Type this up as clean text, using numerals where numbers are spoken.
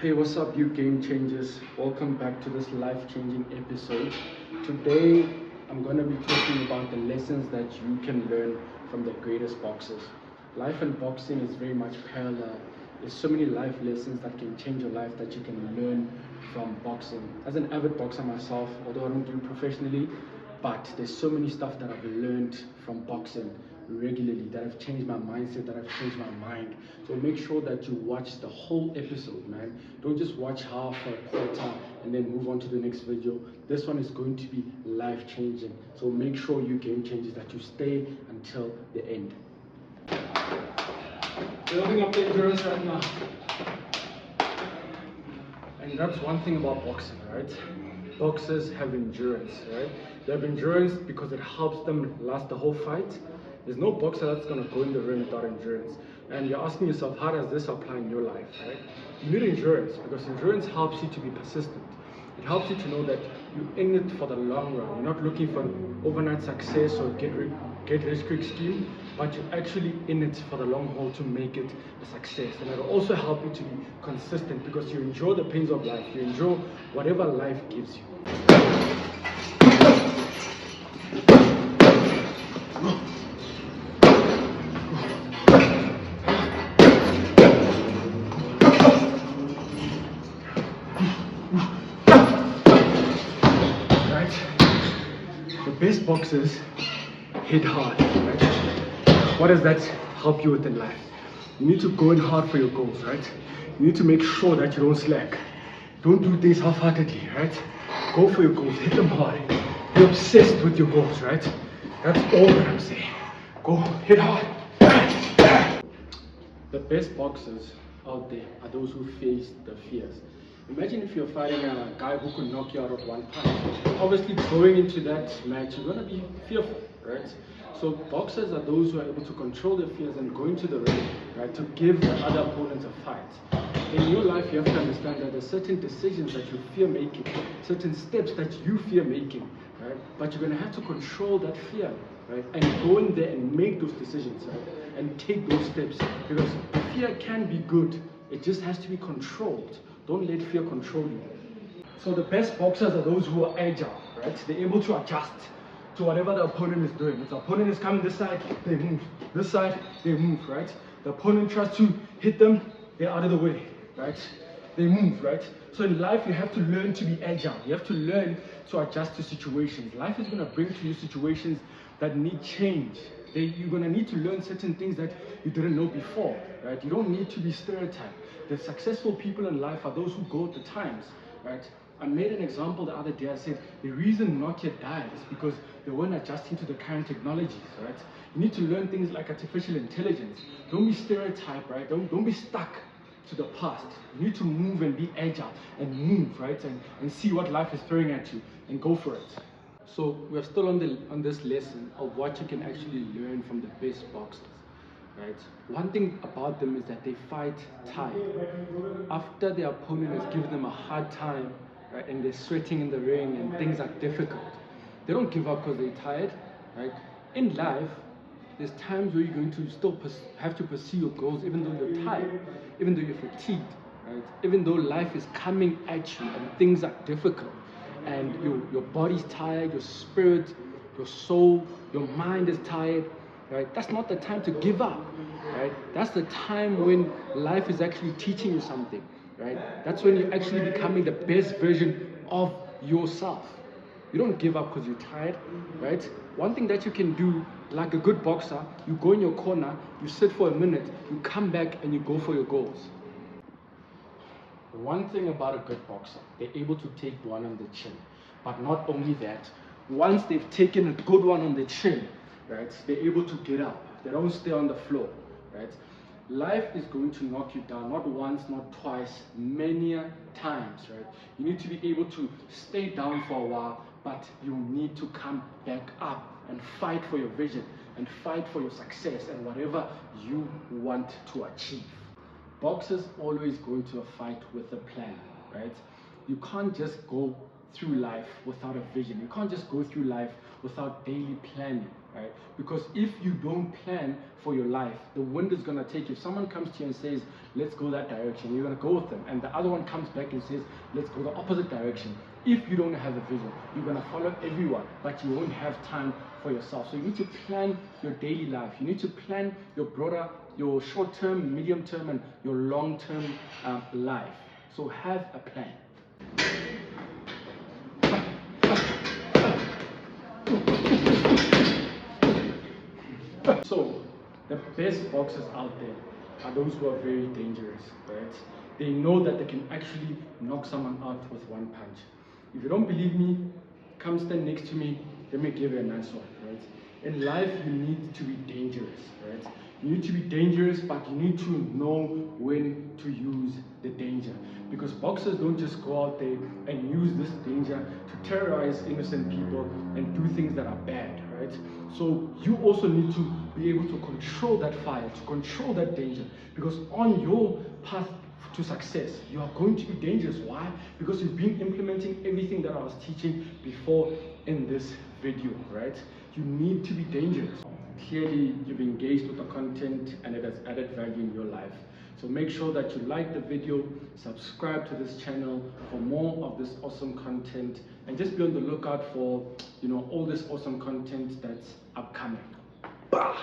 Hey, what's up, you game changers? Welcome back to this life-changing episode. Today, I'm going to be talking about the lessons that you can learn from the greatest boxers. Life and boxing is very much parallel. There's so many life lessons that can change your life that you can learn from boxing. As an avid boxer myself, although I don't do it professionally, but there's so many stuff that I've learned from boxing regularly that have changed my mindset, that have changed my mind. So make sure that you watch the whole episode, man. Don't just watch half or a quarter and then move on to the next video. This one is going to be life changing. So make sure you game changers that you stay until the end. Building up the endurance right now. And that's one thing about boxing, right? Boxers have endurance, right? They have endurance because it helps them last the whole fight. There's no boxer that's going to go in the ring without endurance. And you're asking yourself, how does this apply in your life, right? You need endurance because endurance helps you to be persistent. It helps you to know that you're in it for the long run. You're not looking for an overnight success or get rich quick scheme, but you're actually in it for the long haul to make it a success. And it'll also help you to be consistent because you enjoy the pains of life. You enjoy whatever life gives you. The best boxers hit hard, right? What does that help you with in life? You need to go in hard for your goals, right? You need to make sure that you don't slack. Don't do things half-heartedly, right? Go for your goals, hit them hard. Be obsessed with your goals, right? That's all that I'm saying. Go hit hard. The best boxers out there are those who face the fears. Imagine if you're fighting a guy who could knock you out with one punch. Obviously, going into that match, you're going to be fearful, right? So boxers are those who are able to control their fears and go into the ring, right, to give the other opponent a fight. In your life, you have to understand that there's certain decisions that you fear making, certain steps that you fear making, right? But you're going to have to control that fear, right? And go in there and make those decisions, right? And take those steps. Because fear can be good. It just has to be controlled. Don't let fear control you. So the best boxers are those who are agile, right? They're able to adjust to whatever the opponent is doing. If the opponent is coming this side, they move. This side, they move, right? The opponent tries to hit them, they're out of the way, right? They move, right? So in life, you have to learn to be agile. You have to learn to adjust to situations. Life is going to bring to you situations that need change. You're going to need to learn certain things that you didn't know before, right? You don't need to be stereotyped. The successful people in life are those who go with the times, right? I made an example the other day. I said the reason Nokia died is because they weren't adjusting to the current technologies, right? You need to learn things like artificial intelligence. Don't be stereotyped, right? Don't be stuck to the past. You need to move and be agile and move, right? And see what life is throwing at you and go for it. So we're still on this lesson of what you can actually learn from the best boxers, right? One thing about them is that they fight tired. After their opponent has given them a hard time, right, and they're sweating in the ring and things are difficult, they don't give up because they're tired, right? In life, there's times where you're going to still have to pursue your goals even though you're tired, even though you're fatigued, right? Even though life is coming at you and things are difficult and your body's tired, your spirit, your soul, your mind is tired, right? That's not the time to give up, right? That's the time when life is actually teaching you something, right? That's when you're actually becoming the best version of yourself. You don't give up because you're tired, right? One thing that you can do, like a good boxer, you go in your corner, you sit for a minute, you come back and you go for your goals. One thing about a good boxer, they're able to take one on the chin. But not only that, once they've taken a good one on the chin, right, they're able to get up. They don't stay on the floor, right? Life is going to knock you down, not once, not twice, many times, right? You need to be able to stay down for a while, but you need to come back up and fight for your vision and fight for your success and whatever you want to achieve. Boxers always go into a fight with a plan, right? You can't just go through life without a vision. You can't just go through life without daily planning, right? Because if you don't plan for your life, the wind is going to take you. If someone comes to you and says, let's go that direction, you're going to go with them. And the other one comes back and says, let's go the opposite direction. If you don't have a vision, you're going to follow everyone, but you won't have time for yourself. So you need to plan your daily life. You need to plan your short-term, medium-term, and your long-term life. So have a plan. So the best boxers out there are those who are very dangerous, right? They know that they can actually knock someone out with one punch. If you don't believe me, come stand next to me, let me give you a nice one, right? In life, you need to be dangerous, right? You need to be dangerous, but you need to know when to use the danger. Because boxers don't just go out there and use this danger to terrorize innocent people and do things that are bad, right? So you also need to be able to control that fire, to control that danger. Because on your path to success, you are going to be dangerous. Why? Because you've been implementing everything that I was teaching before in this video, right? You need to be dangerous. Clearly, you've engaged with the content and it has added value in your life. So make sure that you like the video, subscribe to this channel for more of this awesome content, and just be on the lookout for all this awesome content that's upcoming. Bah!